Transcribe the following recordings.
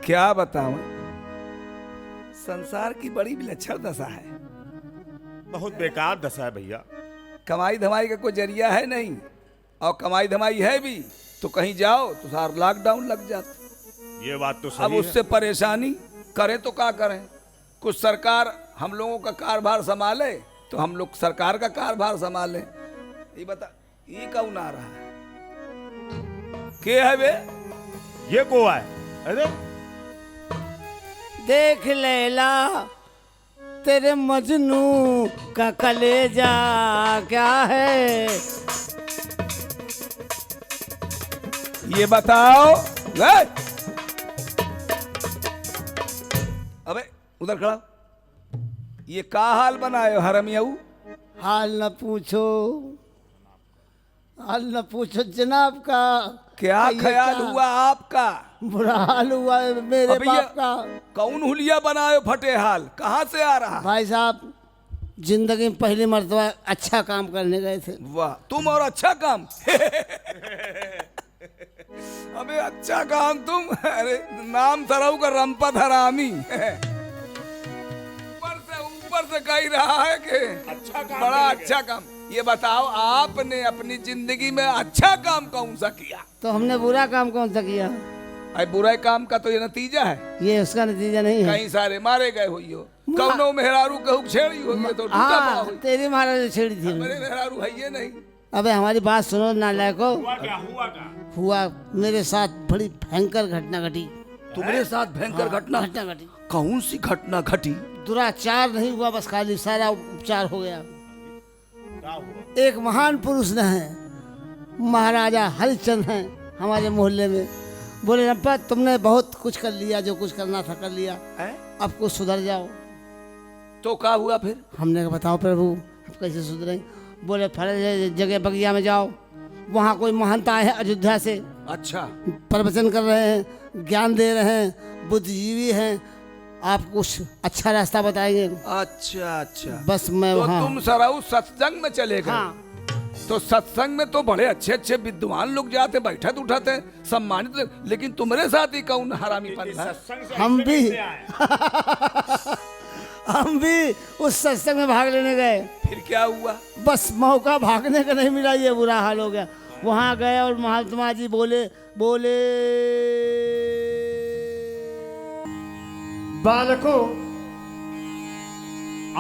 क्या बताऊं, संसार की बड़ी विलक्षण दशा है। बहुत बेकार दशा है भैया। कमाई धमाई का कोई जरिया है नहीं, और कमाई धमाई है भी तो कहीं जाओ तो सारा लॉकडाउन लग जाता। ये बात तो सही अब उससे परेशानी करें तो क्या करें। कुछ सरकार हम लोगों का कारभार संभाले तो हम लोग सरकार का कारभार संभाले। ये बता, ये कौन आ रहा है? के है वे? ये को है? अरे देख लैला तेरे मजनू का कलेजा क्या है। ये बताओ। अबे उधर खड़ा, ये का हाल बनाए हो हरमियाऊ? हाल न पूछो, हाल न पूछो जनाब का। क्या ख्याल हुआ आपका? बुरा हाल हुआ है मेरे अबे बाप का। कौन हुलिया बनाए हो फटे हाल? कहाँ से आ रहा? भाई साहब जिंदगी में पहली मर्तबा अच्छा काम करने गए थे। वाह, तुम और अच्छा काम। अबे अच्छा काम तुम? अरे नाम धराऊ का रंपत हरामी। ऊपर से कह रहा है कि अच्छा काम, बड़ा अच्छा काम। ये बताओ आपने अपनी जिंदगी में अच्छा काम कौन सा किया? तो हमने बुरा काम कौन सा किया? अरे बुरे काम का तो ये नतीजा है। ये उसका नतीजा नहीं है। कहीं सारे मारे गए हुई हो, कौनो मेहरारू कहू छेड़ी हो तो टूटा पड़ा हाँ हो। तेरी महाराज छेड़ी थी। मेरे मेहरारू है ये नहीं। अबे हमारी बात सुनो नालायको। हुआ क्या? हुआ क्या? हुआ मेरे साथ बड़ी भयंकर घटना घटी। तुम्हारे साथ भयंकर घटना? घटना घटी। कौन सी घटना घटी? दुराचार नहीं हुआ, बस खाली सारा उपचार हो गया। क्या हुआ? एक महान पुरुष न है, महाराजा हरिश्चंद्र हैं हमारे मोहल्ले में। बोले रंपा तुमने बहुत कुछ कर लिया, जो कुछ करना था कर लिया, अब कुछ सुधर जाओ। तो क्या हुआ फिर? हमने कहा बताओ प्रभु अब कैसे सुधरें? बोले फल जगह बगिया में जाओ, वहाँ कोई महंता है अयोध्या से, अच्छा, प्रवचन कर रहे हैं, ज्ञान दे रहे हैं, बुद्धिजीवी हैं, आप कुछ अच्छा रास्ता बताएंगे। अच्छा अच्छा। बस मैं तो वहाँ। तुम सराउ सत्संग में चले गए? हाँ। तो सत्संग में तो बड़े अच्छे अच्छे विद्वान लोग जाते, बैठत उठाते, सम्मानित, लेकिन तुम्हारे साथ ही कौन हरामीपन है? सत्संग से हम भी कैसे आए? हम भी उस सत्संग में भाग लेने गए। फिर क्या हुआ? बस मौका भागने का नहीं मिला, ये बुरा हाल हो गया। वहाँ गए और महात्मा जी बोले बालकों,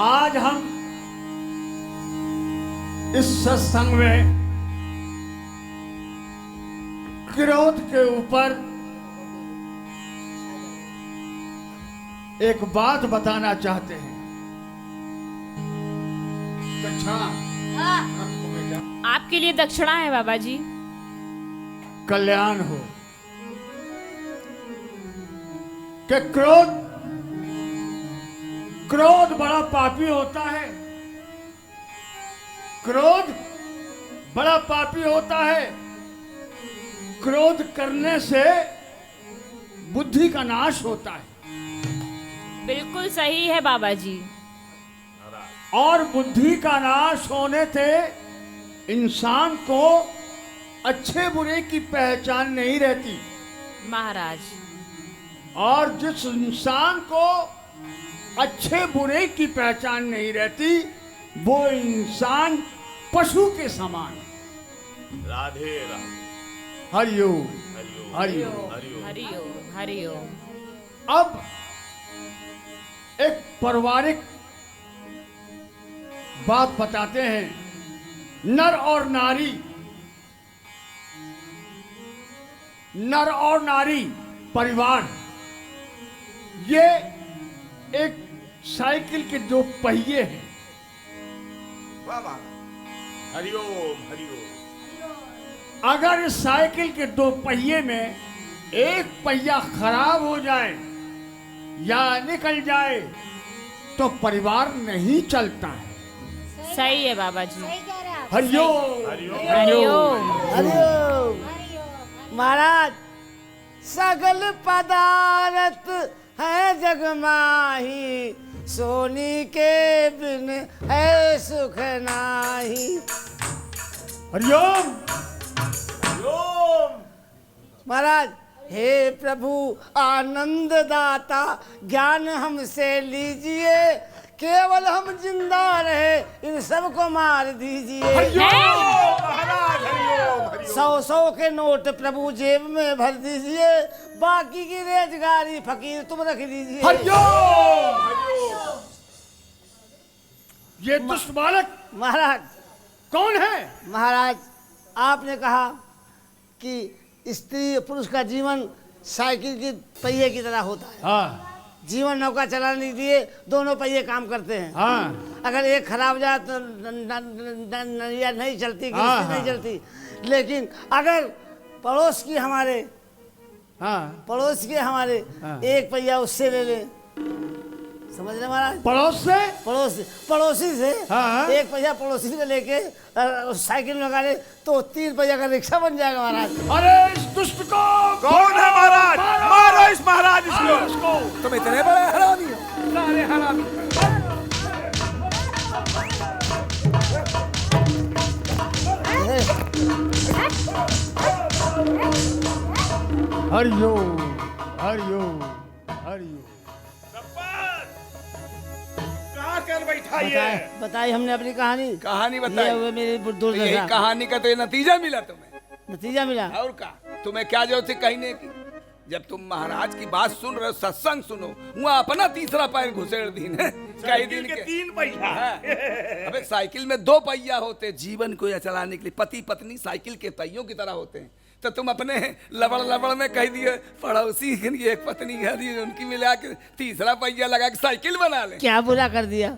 आज हम इस सत्संग में क्रोध के ऊपर एक बात बताना चाहते हैं। आपके लिए दक्षिणा है बाबा जी। कल्याण हो। कि क्रोध बड़ा पापी होता है। क्रोध बड़ा पापी होता है। क्रोध करने से बुद्धि का नाश होता है। बिल्कुल सही है बाबा जी। और बुद्धि का नाश होने से इंसान को अच्छे बुरे की पहचान नहीं रहती। महाराज, और जिस इंसान को अच्छे बुरे की पहचान नहीं रहती, वो इंसान पशु के समान। राधे राधे। हरिओम हरिओम हरिओम। हरिओम। हरिओम हरिओम। अब एक पारिवारिक बात बताते हैं। नर और नारी परिवार, ये एक साइकिल के दो पहिए हैं। हरिओम हरिओम। अगर इस साइकिल के दो पहिए में एक पहिया खराब हो जाए या निकल जाए तो परिवार नहीं चलता है। सही है बाबा जी। हरिओम हरिओम। हरिओम। महाराज सगल पदार्थ है जग माही, सोनी के बिन है सुख नाही। हरिओम। महाराज हे प्रभु आनंद दाता ज्ञान हमसे लीजिए, केवल हम जिंदा रहे इन सबको मार दीजिए। महाराज हरिओम हरिओम। 100 के नोट प्रभु जेब में भर दीजिए, बाकी की रेजगारी फकीर तुम रख लीजिए। ये दुष्ट बालक महाराज कौन है? महाराज आपने कहा कि स्त्री पुरुष का जीवन साइकिल के पहिए की तरह होता है। हाँ जीवन नौका चलाने के लिए दोनों पहिए काम करते हैं। हाँ अगर एक खराब जाए तो नैया नहीं चलती, हाँ, गृहस्थी नहीं चलती। लेकिन अगर पड़ोस की हमारे हाँ हाँ। एक पहिया उससे ले ले, समझ रहे महाराज? पड़ोसी से हाँ। एक पहिया पड़ोसी से लेके साइकिल में लगा ले तो 3 पहिया का रिक्शा बन जाएगा महाराज। अरे इस दुष्ट को कौन है महाराज? मारो इस महाराज इसको। तुम इतने बड़े हरामी हो, सारे हरामी। हरिओम हरिओम हरिओम। कहाँ कर बैठा ये? बताई हमने अपनी कहानी। कहानी ये बताई। हुए मेरी यही दुर्दशा। कहानी का तो ये नतीजा मिला तुम्हें। नतीजा मिला। और का तुम्हें क्या जरूरत थी कहने की? जब तुम महाराज की बात सुन रहे हो, सत्संग सुनो, वहाँ अपना तीसरा पैर घुसेड़ दिन है। कई दिन के के 3 पैसा। हाँ। अबे साइकिल में 2 पहिया होते, जीवन को चलाने के लिए पति पत्नी साइकिल के पहियों की तरह होते हैं। तो तुम अपने लबड़ में कह दिए पड़ोसी की एक पत्नी कह दी, उनकी मिला के तीसरा पहिया लगा के साइकिल बना ले। क्या बुरा कर दिया?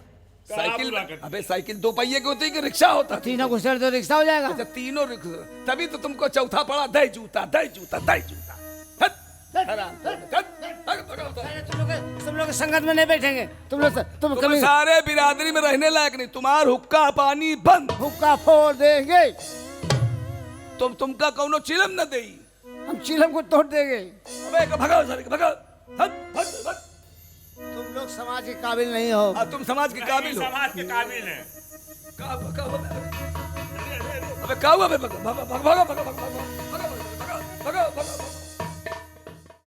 साइकिल, अबे साइकिल 2 पहिए की होती है कि रिक्शा होता? तीनों घुसेड़ तो रिक्शा हो जाएगा। अच्छा, तीनों रिक्शा। तभी तो तुमको चौथा पड़ा, दे जूता दे जूता दे जूता। तुम लोग संगत में नहीं बैठेंगे। तुम तुम कभी सारे बिरादरी में रहने लायक नहीं, तुम्हार हुक्का पानी बंद। हुक्का फोड़ देंगे, तुमका कौनो चिलम न देई। हम चिलम को तोड़ देंगे। अबे भगाओ सारे भगाओ। तुम लोग समाज के काबिल नहीं हो। तुम समाज के काबिल हो। समाज के काबिल है। अबे क्या हुआ? भगाओ भगाओ भगाओ भगाओ भगाओ भगाओ भगाओ भगाओ।